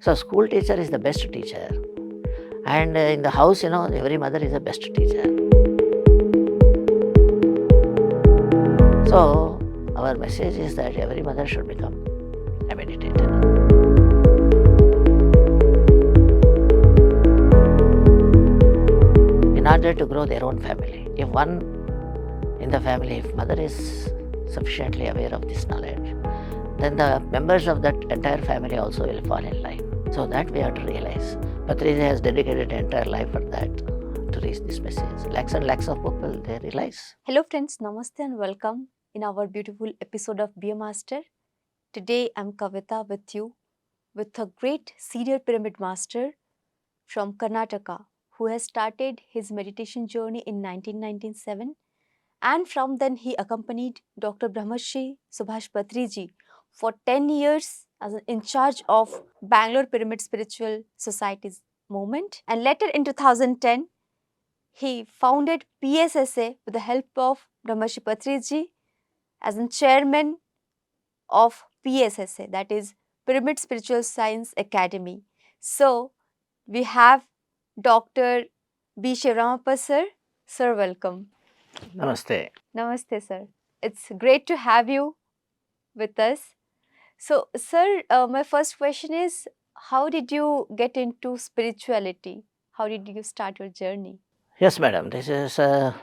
So school teacher is the best teacher. And in the house, every mother is the best teacher. So our message is that every mother should become a meditator. In order to grow their own family, if one in the family, if mother is sufficiently aware of this knowledge, then the members of that entire family also will fall in line. So that we have to realize. Patriji has dedicated entire life for that, to reach this message. Lakhs and lakhs of people, they realize. Hello friends, namaste and welcome in our beautiful episode of Be a Master. Today I'm Kavita with you with a great serial pyramid master from Karnataka who has started his meditation journey in 1997, and from then he accompanied Dr. Brahmarshi Subhash Patriji for 10 years as an in charge of Bangalore Pyramid Spiritual Society's movement, and later in 2010 he founded PSSA with the help of Brahmarshi Patriji as a chairman of PSSA, that is Pyramid Spiritual Science Academy. So we have Dr. B. Sivaramappa sir. Sir, welcome. Namaste. Namaste, sir. It's great to have you with us. So, sir, my first question is, how did you get into spirituality? How did you start your journey? Yes, madam, this is a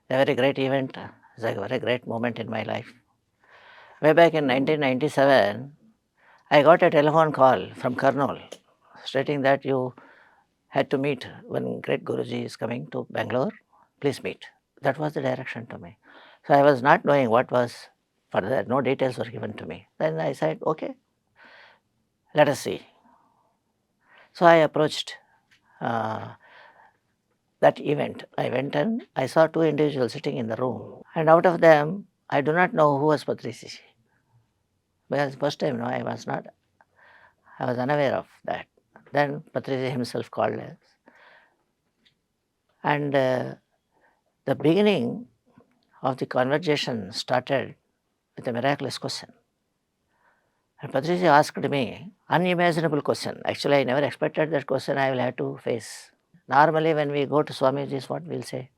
very great event. It's a very great moment in my life. Way back in 1997, I got a telephone call from Kurnool stating that you had to meet when great Guruji is coming to Bangalore. Please meet. That was the direction to me. So I was not knowing what was further. No details were given to me. Then I said, okay, let us see. So I approached that event. I went and I saw two individuals sitting in the room. And out of them, I do not know who was Patriji. Because first time, I was unaware of that. Then Patriji himself called us. And the beginning of the conversation started with a miraculous question. And Patriji asked me unimaginable question. Actually, I never expected that question I will have to face. Normally, when we go to Swamiji, what we'll say?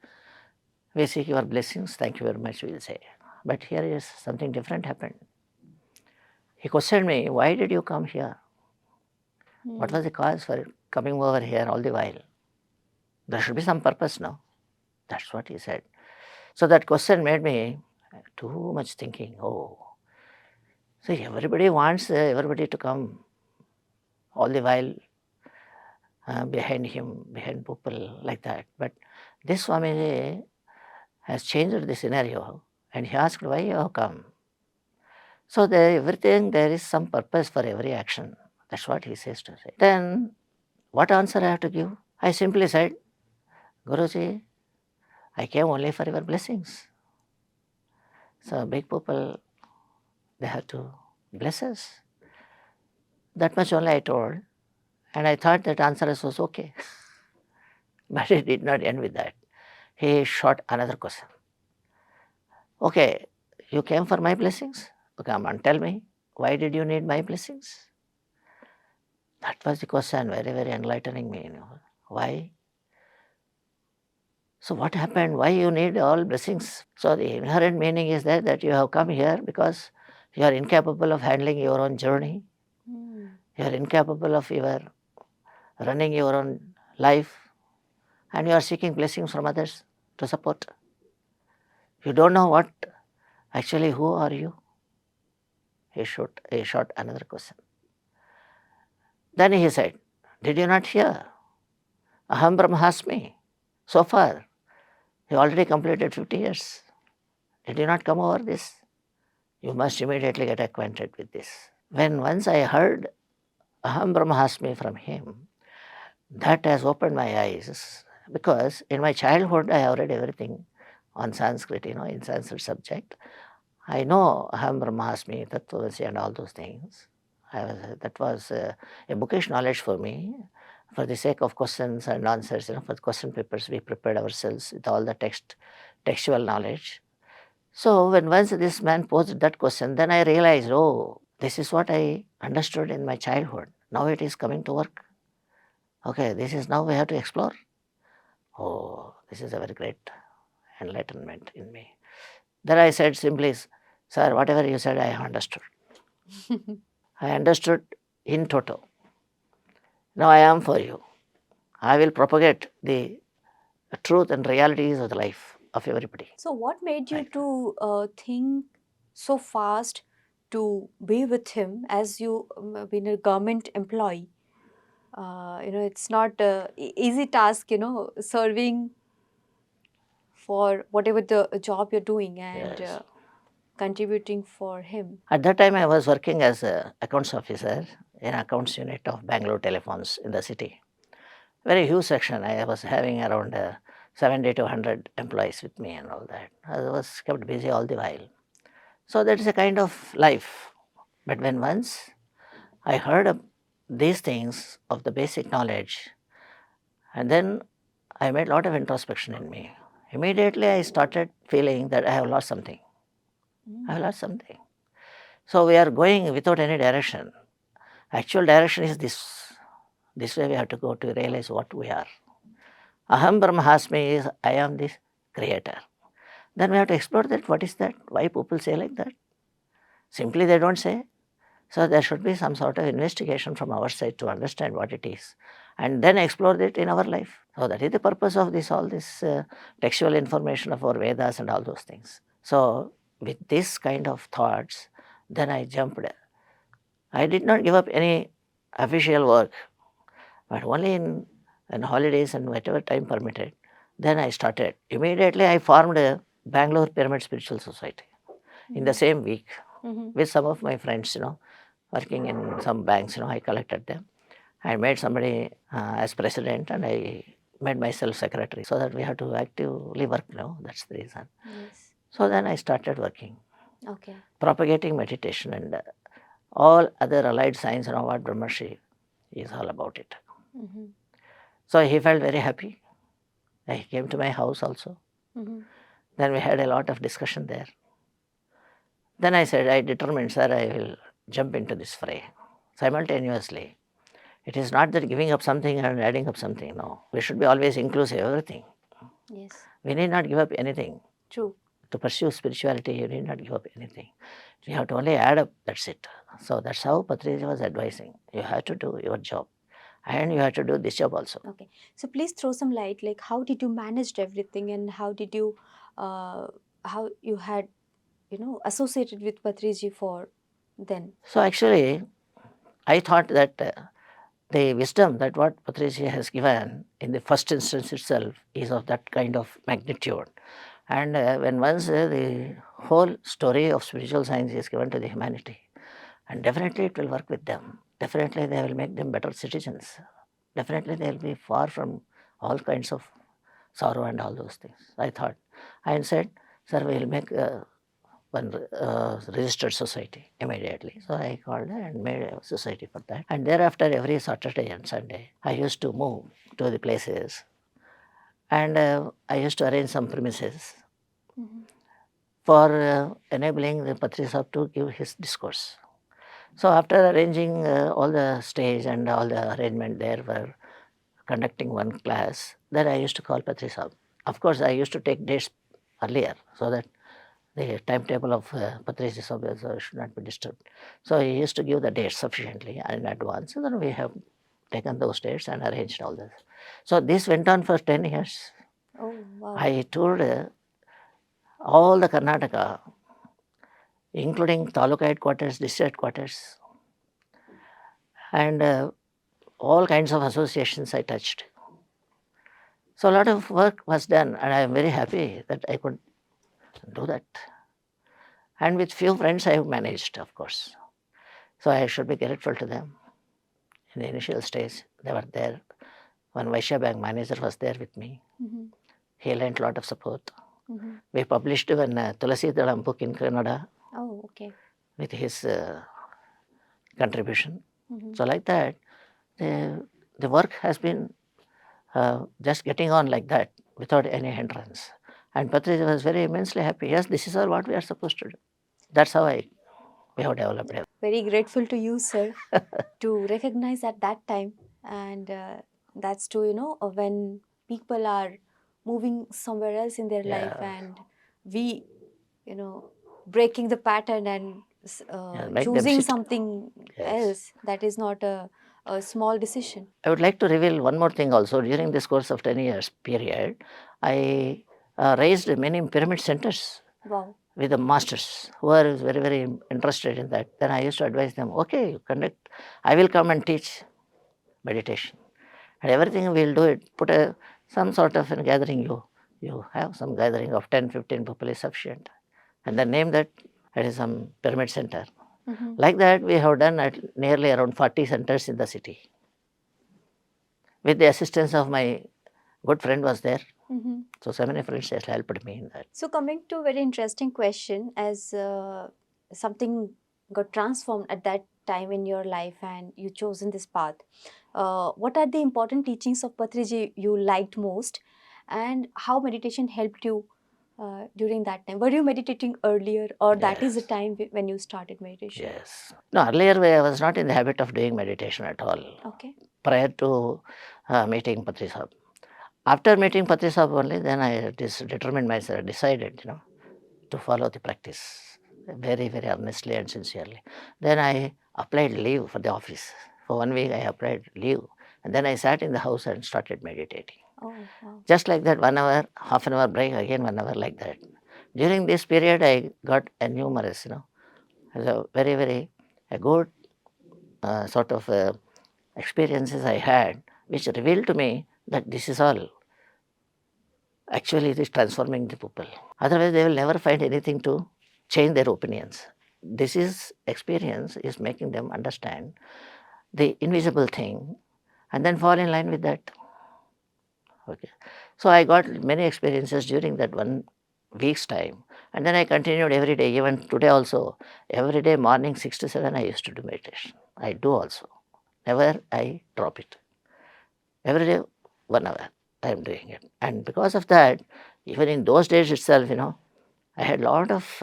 We seek your blessings, thank you very much, we'll say. But here is something different happened. He questioned me, why did you come here? What was the cause for coming over here all the while? There should be some purpose, no? That's what he said. So that question made me too much thinking. Oh, so everybody wants everybody to come all the while behind him, behind people like that. But this Swamiji has changed the scenario and he asked, why you have come? So everything, there is some purpose for every action. That's what he says to say. Then what answer I have to give? I simply said, Guruji, I came only for your blessings. So big people, they have to bless us. That much only I told. And I thought that answer was okay. But it did not end with that. He shot another question. Okay, you came for my blessings? Come on, tell me, why did you need my blessings? That was the question, very, very enlightening me. Why? So what happened? Why you need all blessings? So the inherent meaning is that you have come here because you are incapable of handling your own journey. You are incapable of running your own life, and you are seeking blessings from others to support. You don't know what, actually, who are you? He shot another question. Then he said, did you not hear? Aham Brahmasmi. So far, you already completed 50 years. Did you not come over this? You must immediately get acquainted with this. When once I heard Aham Brahmasmi from him, that has opened my eyes, because in my childhood I have read everything on Sanskrit, in Sanskrit subject. I know Aham Brahmasmi, Tattvamasi and all those things. That was a bookish knowledge for me. For the sake of questions and answers, for the question papers, we prepared ourselves with all the textual knowledge. So when once this man posed that question, then I realized, oh, this is what I understood in my childhood. now it is coming to work. Okay, this is now we have to explore. Oh, this is a very great enlightenment in me. Then I said simply, sir, whatever you said, I have understood. I understood in total. Now I am for you. I will propagate the truth and realities of the life of everybody. So, what made you Right. to think so fast to be with him as you been a government employee? It's not a easy task, serving for whatever the job you're doing and Yes. contributing for him. At that time, I was working as a accounts officer in accounts unit of Bangalore Telephones in the city. Very huge section. I was having around 70 to 100 employees with me and all that. I was kept busy all the while. So that is a kind of life. But when once I heard of these things of the basic knowledge, and then I made a lot of introspection in me. Immediately I started feeling that I have lost something. I have lost something. So we are going without any direction. Actual direction is this. This way we have to go to realize what we are. Aham Brahmasmi is I am the creator. Then we have to explore that. What is that? Why people say like that? Simply they don't say. So there should be some sort of investigation from our side to understand what it is, and then explore it in our life. So that is the purpose of this, all this textual information of our Vedas and all those things. So with this kind of thoughts, then I jumped. I did not give up any official work, but only in holidays and whatever time permitted. Then I started. Immediately I formed a Bangalore Pyramid Spiritual Society in the same week with some of my friends, working in some banks, I collected them. I made somebody as president and I made myself secretary so that we have to actively work, that's the reason. Yes. So then I started working, Okay. propagating meditation and all other allied science, what Brahmarshi is all about it. So he felt very happy. He came to my house also. Then we had a lot of discussion there. Then I said, I determined, sir, I will jump into this fray simultaneously. It is not that giving up something and adding up something. No, we should be always inclusive, everything. Yes. We need not give up anything. True. To pursue spirituality, you need not give up anything. You have to only add up, that's it. So that's how Patriji was advising. You have to do your job and you have to do this job also. Okay. So please throw some light, like how did you manage everything and how did you, how you had, associated with Patriji for then? So actually, I thought that the wisdom that what Patriji has given in the first instance itself is of that kind of magnitude. And when once the whole story of spiritual science is given to the humanity, and definitely it will work with them. Definitely they will make them better citizens. Definitely they will be far from all kinds of sorrow and all those things. I thought. I said, sir, we will make one registered society immediately. So I called and made a society for that. And thereafter, every Saturday and Sunday, I used to move to the places and I used to arrange some premises for enabling the Patri Sahib to give his discourse. So after arranging all the stage and all the arrangement there for conducting one class, then I used to call Patri Sahib. Of course, I used to take dates earlier so that the timetable of Patriji Sahib should not be disturbed. So he used to give the dates sufficiently in advance, and then we have taken those dates and arranged all this. So this went on for 10 years. Oh, wow. I toured all the Karnataka, including taluka headquarters, district headquarters, and all kinds of associations I touched. So a lot of work was done, and I am very happy that I could do that. And with few friends I have managed, of course. So I should be grateful to them. In the initial stage, they were there. One Vaishya Bank manager was there with me. He lent a lot of support. We published one Tulasi Dalam book in Kannada. Oh, okay. With his contribution. So like that, the work has been just getting on like that without any hindrance. And Patriji was very immensely happy. Yes, this is all what we are supposed to do. That's how I we have developed it. Very grateful to you, sir, to recognize at that time. And that's to, when people are moving somewhere else in their life Yeah. and we, breaking the pattern and Yeah, make them choosing sit. something Yes. else, that is not a small decision. I would like to reveal one more thing also. During this course of 10 years period, I raised many pyramid centers Wow. with the masters who are very, very interested in that. Then I used to advise them, okay, you conduct, I will come and teach meditation. And everything we will do it, put some sort of a gathering, you have some gathering of 10, 15 people is sufficient. And then name that, it is some pyramid center. Mm-hmm. Like that, we have done at nearly around 40 centers in the city. With the assistance of my good friend was there. Mm-hmm. So many friends has helped me in that. So coming to a very interesting question, as something got transformed at that time in your life and you chosen this path, what are the important teachings of Patriji you liked most, and how meditation helped you during that time? Were you meditating earlier, or that is the Yes. time when you started meditation? Yes. No, earlier I was not in the habit of doing meditation at all. Okay. Prior to meeting Patri Sahib. After meeting Patri Sahib only, then I determined myself, decided, to follow the practice very, very earnestly and sincerely. Then I applied leave for the office. For 1 week I applied leave. And then I sat in the house and started meditating. Oh, wow. Just like that, 1 hour, half an hour break, again 1 hour like that. During this period, I got a numerous, a very, very a good sort of experiences I had, which revealed to me that this is all. Actually, it is transforming the people. Otherwise, they will never find anything to change their opinions. This is experience is making them understand the invisible thing and then fall in line with that. Okay. So I got many experiences during that 1 week's time. And then I continued every day, even today also. Every day morning 6 to 7 I used to do meditation. I do also. Never I drop it. Every day 1 hour I am doing it. And because of that, even in those days itself, I had a lot of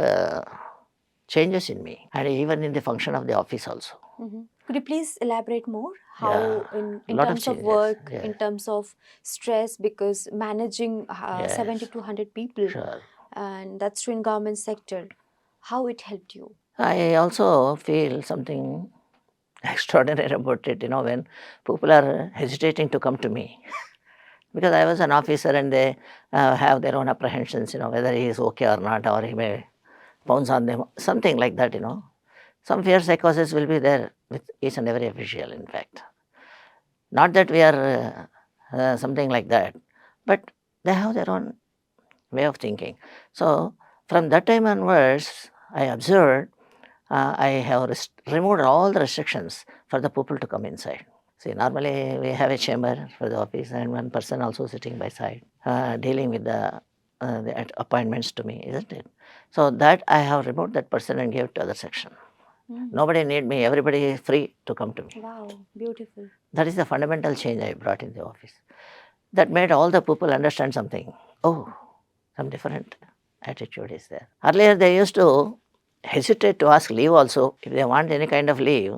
changes in me and even in the function of the office also. Mm-hmm. Could you please elaborate more? Yeah, How, in lot of terms of changes. work, Yeah. in terms of stress, because managing 70 Yes, to 100 people, sure. and that's in government sector, how it helped you? I also feel something extraordinary about it, when people are hesitating to come to me. Because I was an officer and they have their own apprehensions, whether he is okay or not, or he may pounce on them, something like that, Some fear psychosis will be there with each and every official, in fact. Not that we are something like that, but they have their own way of thinking. So, from that time onwards, I observed I have removed all the restrictions for the people to come inside. See, normally we have a chamber for the office and one person also sitting by side, dealing with the appointments to me, isn't it? So that I have removed that person and gave to other section. Nobody need me, everybody is free to come to me. Wow, beautiful. That is the fundamental change I brought in the office. That made all the people understand something. Oh, some different attitude is there. Earlier they used to hesitate to ask leave also. If they want any kind of leave,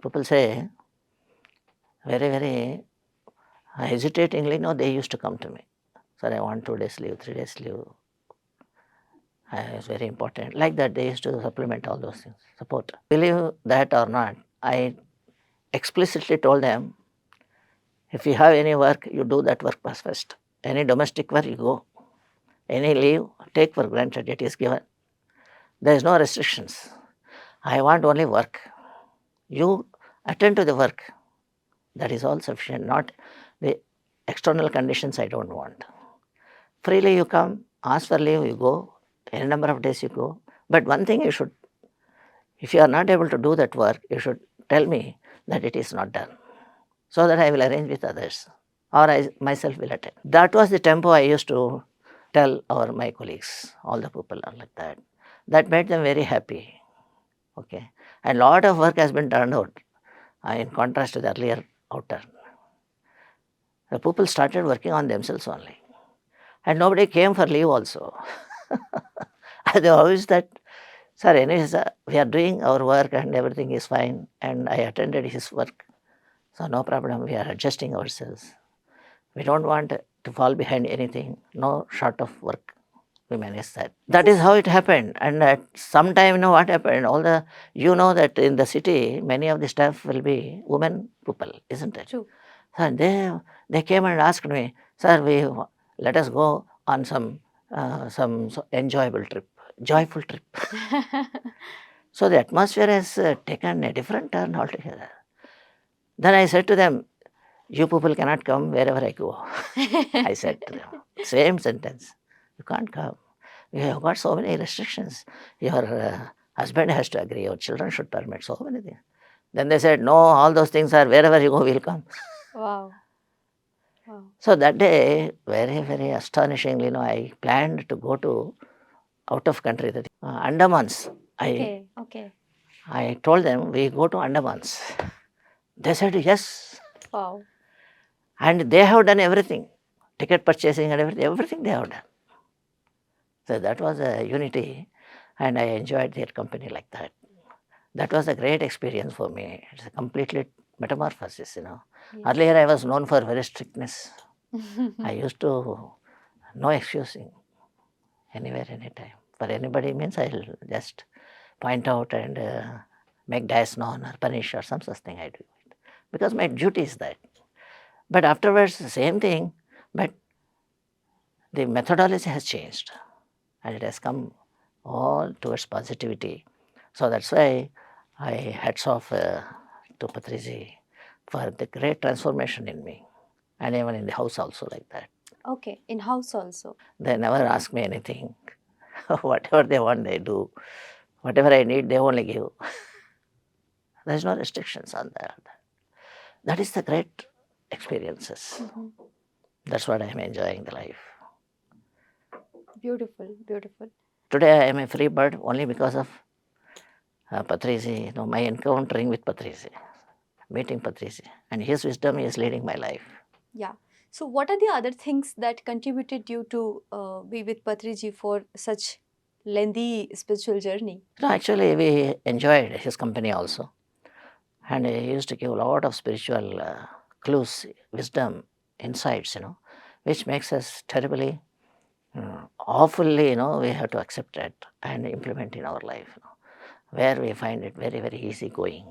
people say very, very hesitatingly, no, they used to come to me. Sir, I want 2 days leave, 3 days leave. It's very important. Like that, they used to supplement all those things, support. Believe that or not, I explicitly told them, if you have any work, you do that work first. Any domestic work, you go. Any leave, take for granted, it is given. There is no restrictions. I want only work. You attend to the work. That is all sufficient, not the external conditions I don't want. Freely you come, ask for leave, you go, any number of days you go. But one thing you should, if you are not able to do that work, you should tell me that it is not done, so that I will arrange with others or I myself will attend. That was the tempo I used to tell my colleagues. All the people are like that. That made them very happy. Okay. And lot of work has been turned out in contrast to the earlier outer. The people started working on themselves only. And nobody came for leave also. They always that Sir, anyways, we are doing our work and everything is fine, and I attended his work. So no problem, we are adjusting ourselves. We don't want to fall behind anything, no short of work. We manage that. That is how it happened. And at some time, what happened? That in the city, many of the staff will be women people, isn't it? True. So they came and asked me, sir, let us go on some enjoyable trip, joyful trip. So the atmosphere has taken a different turn altogether. Then I said to them, you people cannot come wherever I go. I said to them, same sentence. You can't come. You have got so many restrictions. Your husband has to agree, your children should permit, so many things. Then they said, no, all those things are wherever you go, we'll come. Wow. Wow. So that day, very, very astonishingly, I planned to go to out of country, that Andamans. Okay. I told them, we go to Andamans. They said, yes. Wow. And they have done everything, ticket purchasing and everything they have done. So that was a unity, and I enjoyed their company like that. That was a great experience for me. It's a completely metamorphosis, Yes. Earlier I was known for very strictness. I used to no excusing anywhere, anytime. For anybody means I'll just point out and make dice known or punish or some such thing I do it. Because my duty is that. But afterwards the same thing, but the methodology has changed and it has come all towards positivity. So that's why I hats off to Patriji for the great transformation in me, and even in the house also like that. Okay, in house also. They never ask me anything. Whatever they want, they do. Whatever I need, they only give. There is no restrictions on that. That is the great experiences. That's what I am enjoying the life. Beautiful, beautiful. Today I am a free bird only because of Patriji, my encountering with Patriji, meeting Patriji, and his wisdom is leading my life. Yeah. So what are the other things that contributed you to be with Patriji for such lengthy spiritual journey? No, actually we enjoyed his company also. And he used to give a lot of spiritual clues, wisdom, insights, which makes us terribly, awfully, we have to accept it and implement in our life, where we find it very, very easy going.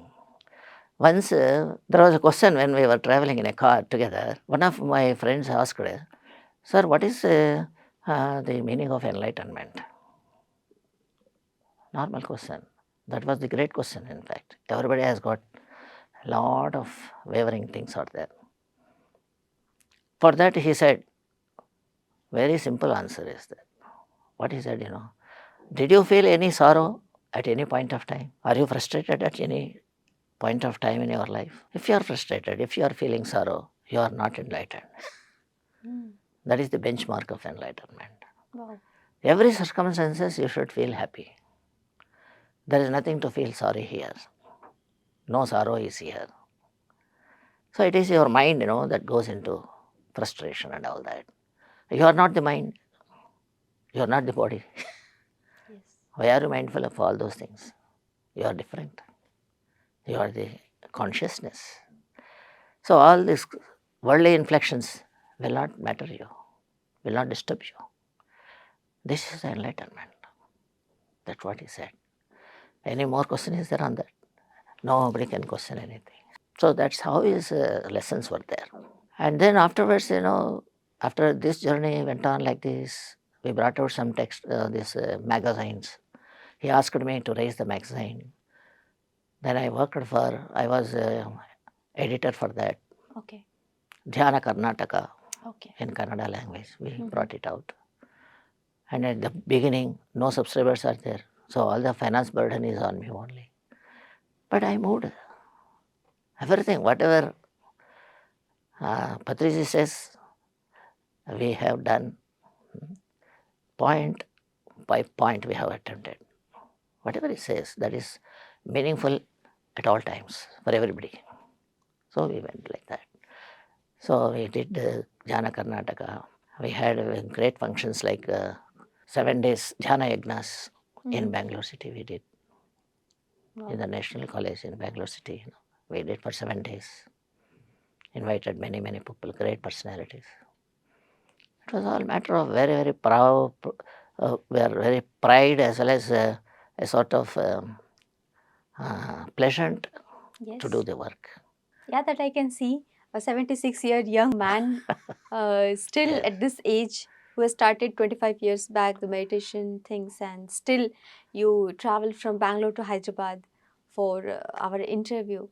Once there was a question when we were traveling in a car together. One of my friends asked, sir, what is the meaning of enlightenment? Normal question. That was the great question, in fact. Everybody has got a lot of wavering things out there. For that he said, very simple answer is that. What he said, did you feel any sorrow at any point of time? Are you frustrated at any point of time in your life? If you are frustrated, if you are feeling sorrow, you are not enlightened. That is the benchmark of enlightenment. Wow. Every circumstances you should feel happy. There is nothing to feel sorry here. No sorrow is here. So it is your mind, that goes into frustration and all that. You are not the mind. You are not the body. Yes. Why are you mindful of all those things? You are different. You are the consciousness. So all these worldly inflections will not matter you, will not disturb you. This is enlightenment. That's what he said. Any more question is there on that? Nobody can question anything. So that's how his lessons were there. And then afterwards, after this journey went on like this, we brought out some text, magazines. He asked me to raise the magazine. Then I was editor for that. Okay. Dhyana Karnataka. Okay. In Kannada language, we brought it out. And at the beginning, no subscribers are there. So all the finance burden is on me only. But I moved. Everything, whatever Patriji says, we have done. Point by point we have attempted. Whatever he says, that is meaningful at all times for everybody. So we went like that. So we did Dhyana Karnataka. We had great functions like 7 days Dhyana Yagnas, in Bangalore city we did. Wow. In the National College in Bangalore city. We did for 7 days. Invited many, many people, great personalities. It was all matter of very, very proud, we are very pride as well as a sort of pleasant Yes. to do the work. Yeah, that I can see. A 76-year young man, still Yes. at this age, who has started 25 years back the meditation things, and still you travel from Bangalore to Hyderabad for our interview.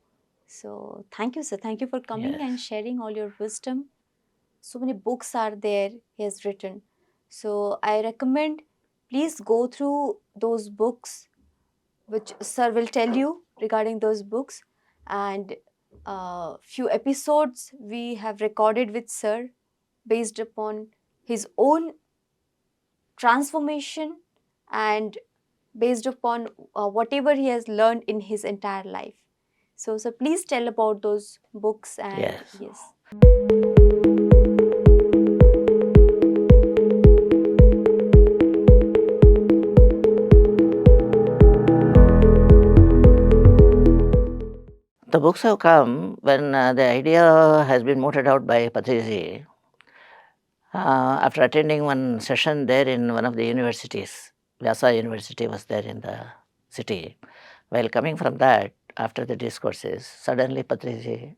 So thank you, sir. Thank you for coming and Yes. sharing all your wisdom. So many books are there he has written. So I recommend, please go through those books which sir will tell you regarding those books, and few episodes we have recorded with sir based upon his own transformation and based upon whatever he has learned in his entire life. So please tell about those books. And Yes. yes. The books have come when the idea has been mooted out by Patriji after attending one session there in one of the universities. Vyasa University was there in the city. While coming from that, after the discourses, suddenly Patriji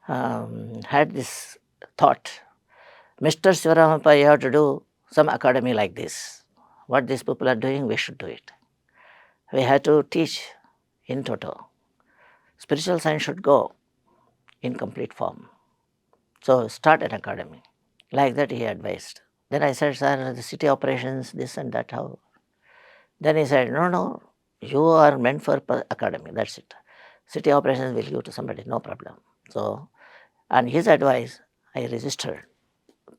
had this thought, Mr. Sivaramappa, you have to do some academy like this. What these people are doing, we should do it. We have to teach in toto. Spiritual science should go in complete form. So start an academy. Like that he advised. Then I said, sir, the city operations, this and that, how? Then he said, no, you are meant for academy, that's it. City operations will give to somebody, no problem. So, on his advice, I registered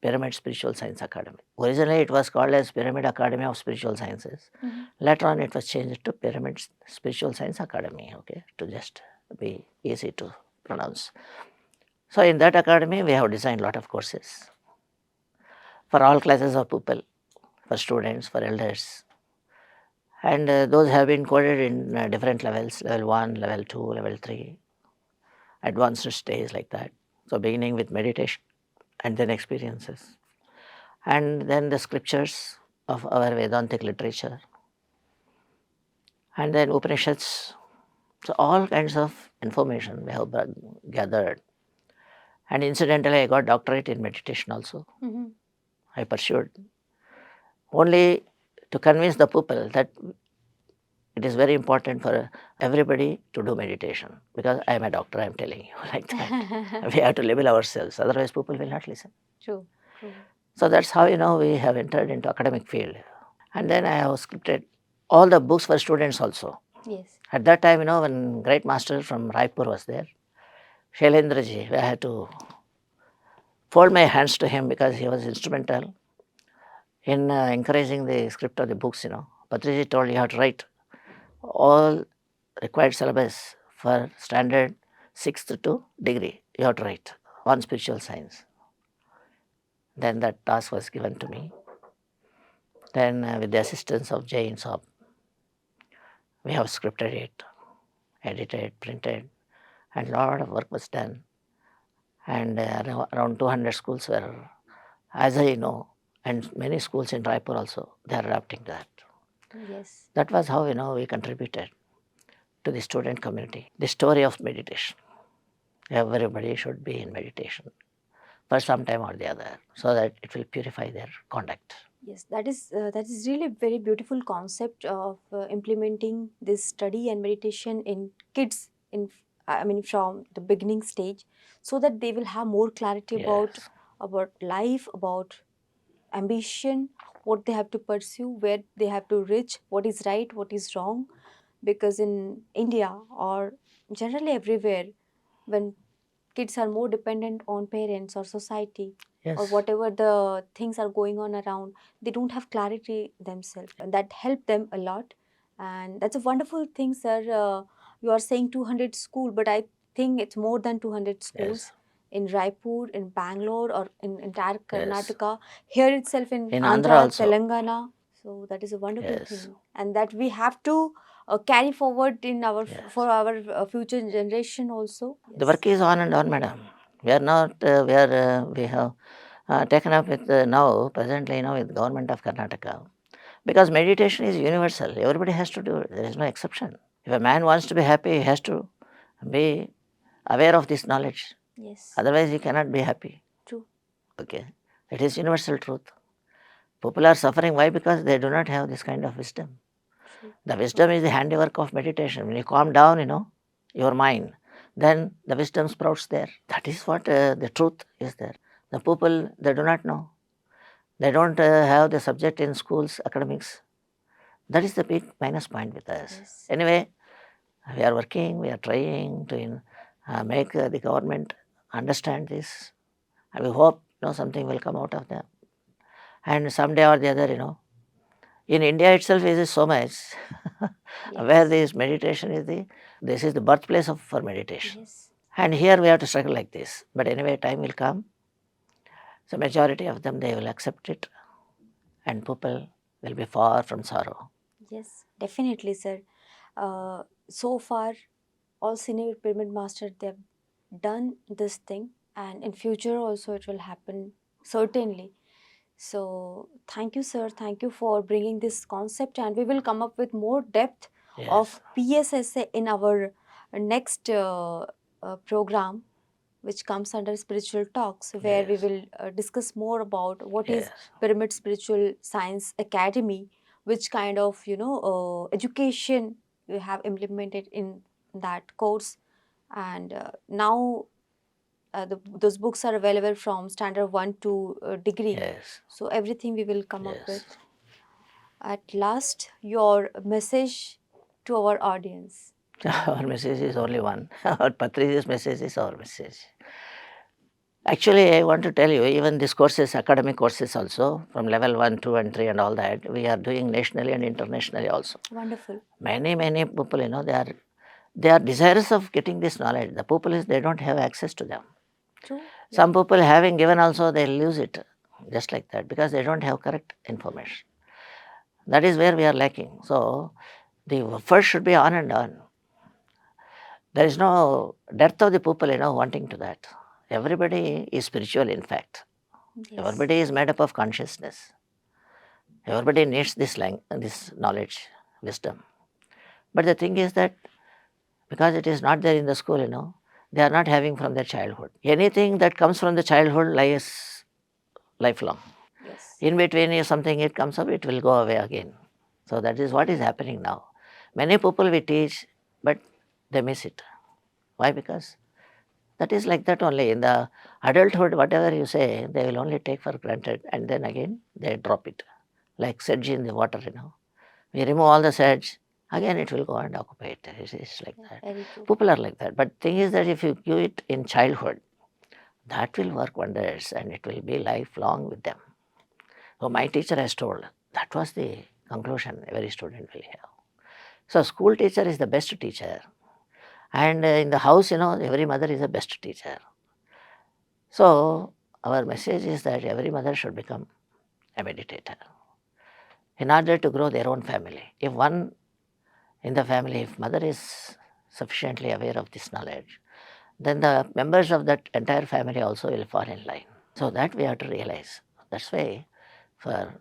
Pyramid Spiritual Science Academy. Originally it was called as Pyramid Academy of Spiritual Sciences. Later on it was changed to Pyramid Spiritual Science Academy, okay, to just be easy to pronounce. So in that academy we have designed a lot of courses for all classes of people, for students, for elders. And those have been coded in different levels, level 1, level 2, level 3, advanced stage like that. So beginning with meditation and then experiences. And then the scriptures of our Vedantic literature. And then Upanishads. So all kinds of information we have gathered. And incidentally, I got doctorate in meditation also. I pursued only to convince the people that it is very important for everybody to do meditation, because I am a doctor, I am telling you like that. We have to label ourselves, otherwise people will not listen. True. So that's how we have entered into academic field. And then I have scripted all the books for students also. Yes. At that time, when great master from Raipur was there, Shailendraji, I had to fold my hands to him because he was instrumental in encouraging the script of the books. Patriji told you have to write all required syllabus for standard 6th to degree. You have to write one spiritual science. Then that task was given to me. Then with the assistance of Jay and Saab, we have scripted it, edited, printed, and a lot of work was done. And around 200 schools were, as I know, and many schools in Raipur also, they are adopting that. Yes. That was how we contributed to the student community. The story of meditation. Everybody should be in meditation for some time or the other, so that it will purify their conduct. Yes, that is really very beautiful concept of implementing this study and meditation in kids from the beginning stage, so that they will have more clarity about life, about ambition, what they have to pursue, where they have to reach, what is right, what is wrong. Because in India or generally everywhere, when kids are more dependent on parents or society or whatever the things are going on around, they don't have clarity themselves, and that helped them a lot. And that's a wonderful thing, sir. You are saying 200 school, but I think it's more than 200 schools in Raipur, in Bangalore, or in entire Karnataka, here itself in In Andhra Andhra, also. Telangana. So that is a wonderful Yes. thing, and that we have to carry forward in our Yes. for our future generation also. The work is on and on, madam. We are not, we have taken up with now, presently now with government of Karnataka. Because meditation is universal. Everybody has to do it. There is no exception. If a man wants to be happy, he has to be aware of this knowledge. Yes. Otherwise, he cannot be happy. True. Okay. It is universal truth. People are suffering. Why? Because they do not have this kind of wisdom. True. The wisdom is the handiwork of meditation. When you calm down, your mind, then the wisdom sprouts there. That is what the truth is there. The people, they do not know. They don't have the subject in schools, academics. That is the big minus point with us. Yes. Anyway, we are working, we are trying to make the government understand this. And we hope something will come out of them. And someday or the other, in India itself is so much where this meditation is this is the birthplace for meditation. Yes. And here we have to struggle like this. But anyway, time will come. So majority of them, they will accept it. And people will be far from sorrow. Yes, definitely, sir. So far, all senior pyramid masters, they have done this thing, and in future also it will happen certainly. So thank you, sir. Thank you for bringing this concept, and we will come up with more depth of PSSA in our next program, which comes under spiritual talks, where we will discuss more about what is Pyramid Spiritual Science Academy, which kind of education you have implemented in that course, and now those books are available from standard 1 to degree. So everything we will come up with. At last, your message to our audience. Our message is only one. Our Patriji's message is our message. Actually, I want to tell you, even these courses, academic courses also, from level 1, 2 and 3 and all that, we are doing nationally and internationally also. Wonderful. Many people, they are desirous of getting this knowledge. The people, they don't have access to them. True. Some people having given also, they lose it, just like that, because they don't have correct information. That is where we are lacking. So, the first should be on and on. There is no dearth of the people, wanting to that. Everybody is spiritual, in fact. Yes. Everybody is made up of consciousness. Everybody needs this knowledge, wisdom. But the thing is that because it is not there in the school, they are not having from their childhood. Anything that comes from the childhood lies lifelong. Yes. In between, if something it comes up, it will go away again. So that is what is happening now. Many people we teach, but they miss it. Why? Because that is like that only. In the adulthood, whatever you say, they will only take for granted, and then again they drop it. Like sedge in the water, We remove all the sedge, again it will go and occupy it. It's like that. People are like that. But thing is that if you give it in childhood, that will work wonders and it will be lifelong with them. So my teacher has told, that was the conclusion every student will have. So school teacher is the best teacher. And in the house, every mother is the best teacher. So our message is that every mother should become a meditator in order to grow their own family. If one in the family, if mother is sufficiently aware of this knowledge, then the members of that entire family also will fall in line. So that we have to realize. That's why for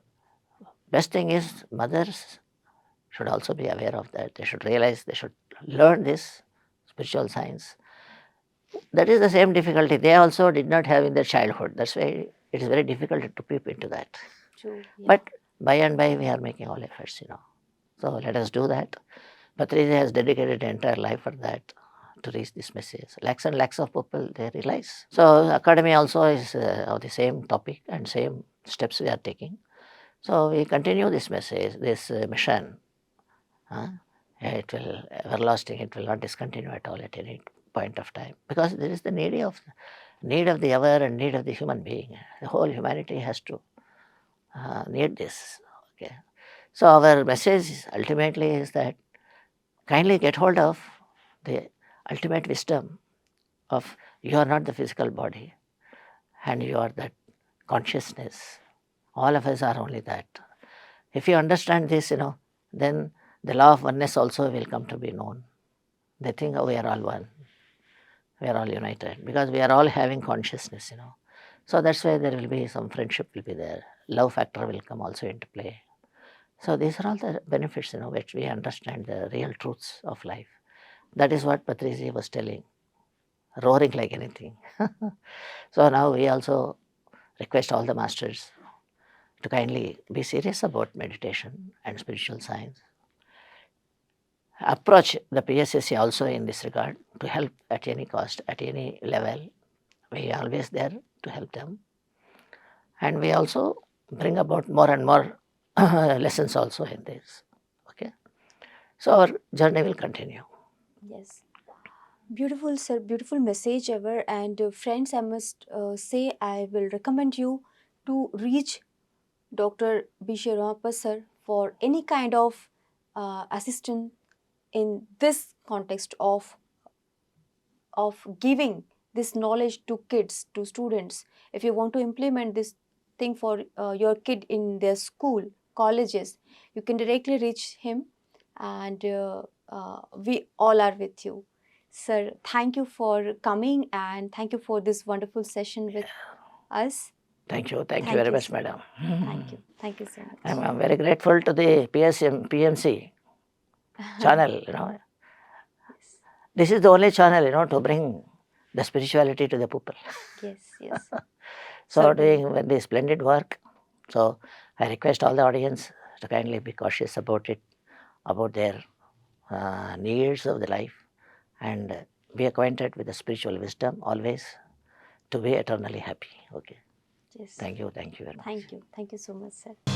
best thing is mothers should also be aware of that. They should realize, they should learn this spiritual science. That is the same difficulty they also did not have in their childhood. That's why it is very difficult to peep into that. True. Yeah. But by and by we are making all efforts, So let us do that. Patriji has dedicated entire life for that, to reach this message. Lakhs and lakhs of people, they realize. So academy also is of the same topic and same steps we are taking. So we continue this message, this mission. It will everlasting, it will not discontinue at all at any point of time. Because there is the need of the hour and need of the human being. The whole humanity has to need this. Okay. So our message ultimately is that kindly get hold of the ultimate wisdom of you are not the physical body and you are that consciousness. All of us are only that. If you understand this, then the law of oneness also will come to be known. They think, oh, we are all one. We are all united because we are all having consciousness, So that's why there will be some friendship will be there. Love factor will come also into play. So these are all the benefits, which we understand the real truths of life. That is what Patriji was telling, roaring like anything. So now we also request all the masters to kindly be serious about meditation and spiritual science. Approach the PSSA also in this regard to help at any cost, at any level. We are always there to help them. And we also bring about more and more lessons also in this. Okay. So our journey will continue. Yes. Beautiful, sir. Beautiful message ever. And friends, I must say, I will recommend you to reach Dr. B. Sivaramappa sir for any kind of assistance in this context of giving this knowledge to kids, to students. If you want to implement this thing for your kid in their school, colleges, you can directly reach him, and we all are with you. Sir, thank you for coming, and thank you for this wonderful session with us. Thank you. Thank you Thank very you, much, sir. madam. Thank you. Thank you so much. I'm very grateful to the PMC channel, Yes. This is the only channel, to bring the spirituality to the people. Yes, yes. So Certainly. doing very splendid work. So I request all the audience to kindly be cautious about it, about their needs of the life, and be acquainted with the spiritual wisdom always to be eternally happy. Okay. Yes. Thank you very much. Thank you. Thank you so much, sir.